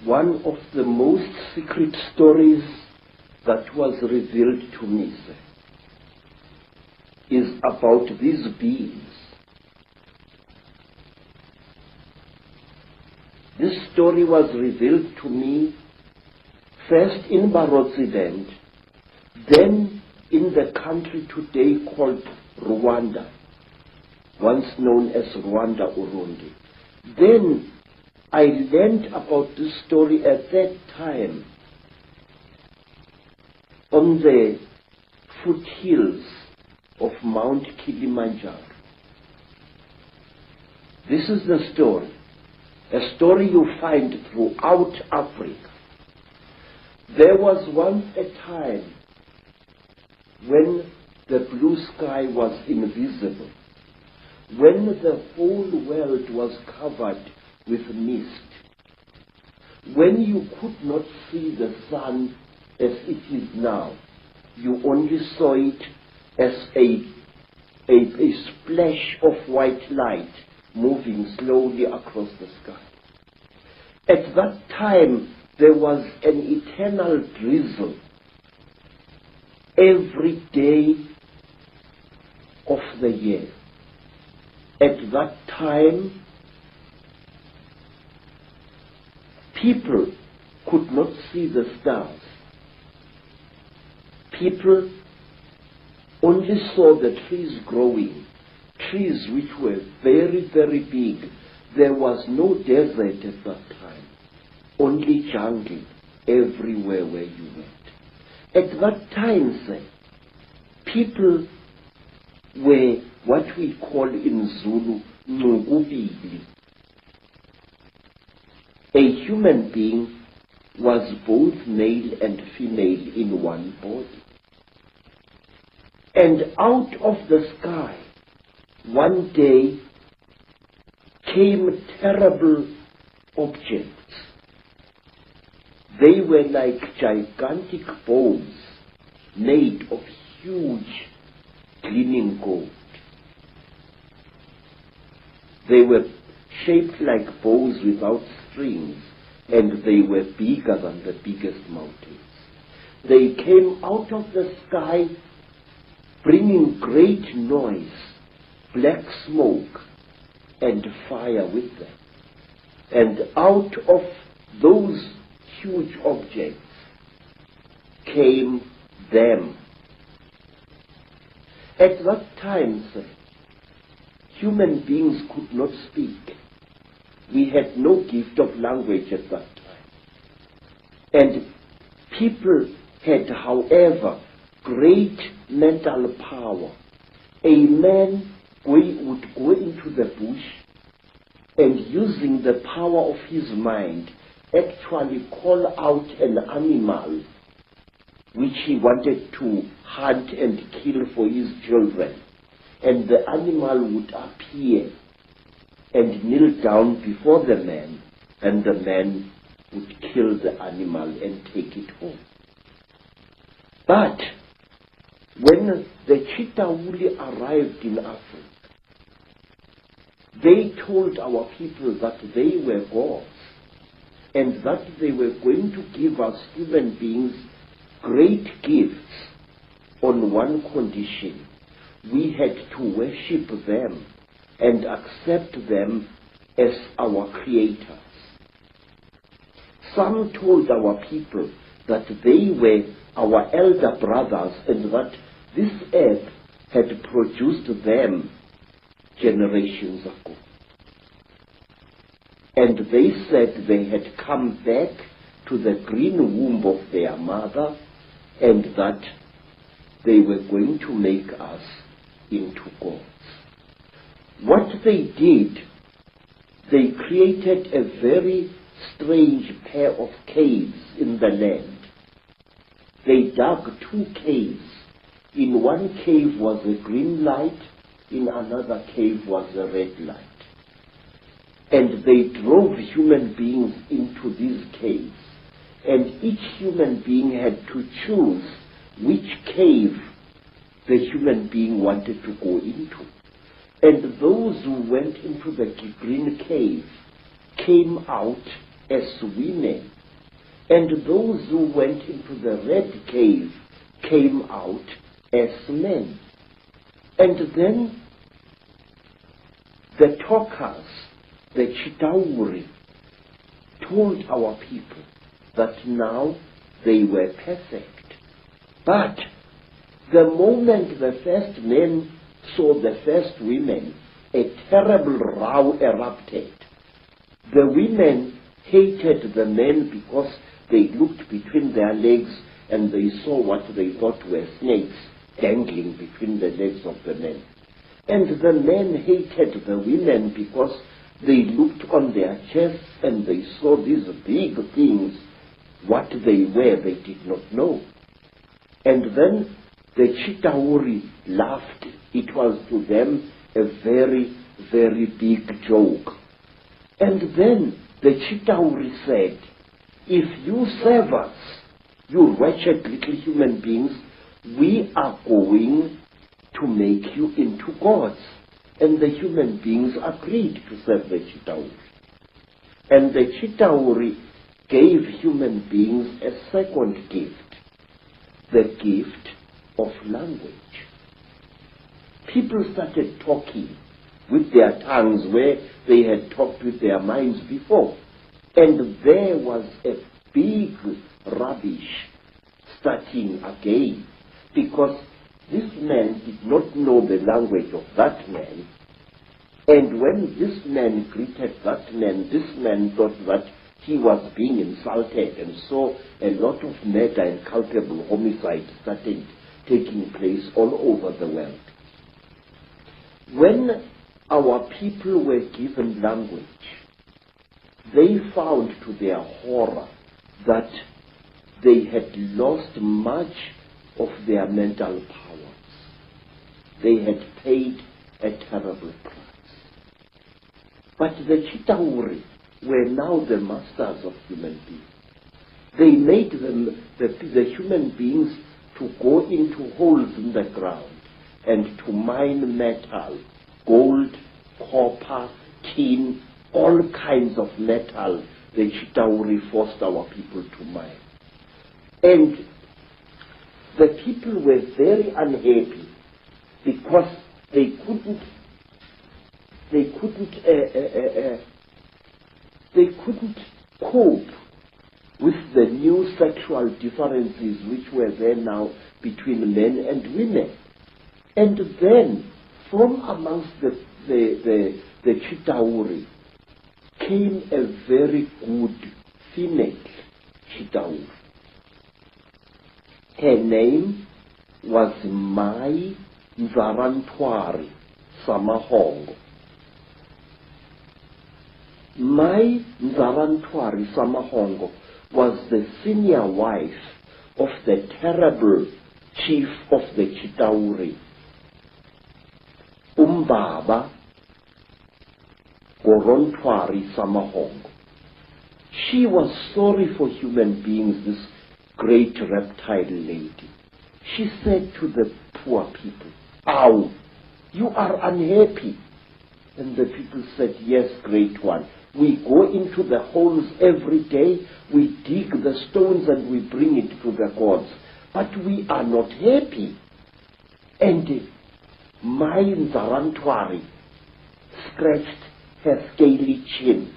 one of the most secret stories that was revealed to me, sir, is about these beings. This story was revealed to me first in Barotseland, then in the country today called Rwanda, once known as Rwanda Urundi. Then I learned about this story at that time on the foothills of Mount Kilimanjaro. This is the story, a story you find throughout Africa. There was once a time when the blue sky was invisible, when the whole world was covered with mist, when you could not see the sun as it is now. You only saw it as a splash of white light moving slowly across the sky. At that time, there was an eternal drizzle every day of the year. At that time, people could not see the stars. People only saw the trees growing, trees which were very, very big. There was no desert at that time, only jungle everywhere where you went. At that time, sir, people were what we call in Zulu, ngubili. A human being was both male and female in one body. And out of the sky, one day, came terrible objects. They were like gigantic bowls made of huge gleaming gold. They were shaped like bows without strings, and they were bigger than the biggest mountains. They came out of the sky bringing great noise, black smoke, and fire with them. And out of those huge objects came them. At that time, sir, human beings could not speak. We had no gift of language at that time. And people had, however, great mental power. A man would go into the bush and, using the power of his mind, actually call out an animal which he wanted to hunt and kill for his children. And the animal would appear and kneel down before the man, and the man would kill the animal and take it home. But when the CHITAURI arrived in Africa, they told our people that they were gods, and that they were going to give us human beings great gifts on one condition: we had to worship them and accept them as our creators. Some told our people that they were our elder brothers and that this earth had produced them generations ago. And they said they had come back to the green womb of their mother, and that they were going to make us into gods. What they did, they created a very strange pair of caves in the land. They dug 2 caves. In one cave was a green light, in another cave was a red light. And they drove human beings into these caves. And each human being had to choose which cave the human being wanted to go into. And those who went into the green cave came out as women And those who went into the red cave came out as men. And then the talkers, the CHITAURI, told our people that now they were perfect. But the moment the first men saw the first women, a terrible row erupted. The women hated the men because they looked between their legs and they saw what they thought were snakes dangling between the legs of the men. And the men hated the women because they looked on their chests and they saw these big things. What they were, they did not know. And then the CHITAURI laughed. It was to them a very, very big joke. And then the CHITAURI said, if you serve us, you wretched little human beings, we are going to make you into gods. And the human beings agreed to serve the CHITAURI. And the CHITAURI gave human beings a second gift, the gift of language. People started talking with their tongues where they had talked with their minds before. And there was a big rubbish starting again, because this man did not know the language of that man. And when this man greeted that man, this man thought that he was being insulted, and so a lot of murder and culpable homicide started taking place all over the world. When our people were given language, they found to their horror that they had lost much of their mental powers. They had paid a terrible price. But the CHITAURI were now the masters of human beings. They made them, the human beings, to go into holes in the ground and to mine metal, gold, copper, tin, all kinds of metal. The CHITAURI forced our people to mine. And the people were very unhappy because they couldn't cope with the new sexual differences which were there now between men and women. And then from amongst the CHITAURI came a very good female CHITAURI. Her name was Mai Nzarantwari Samahongo. Mai Nzarantwari Samahongo was the senior wife of the terrible chief of the CHITAURI, Umbaba Gorontwari Samahongo. She was sorry for human beings, this great reptile lady. She said to the poor people, "Ow, you are unhappy." And the people said, "Yes, great one. We go into the holes every day, we dig the stones and we bring it to the gods, but we are not happy." And Mai Nzarantwari scratched her scaly chin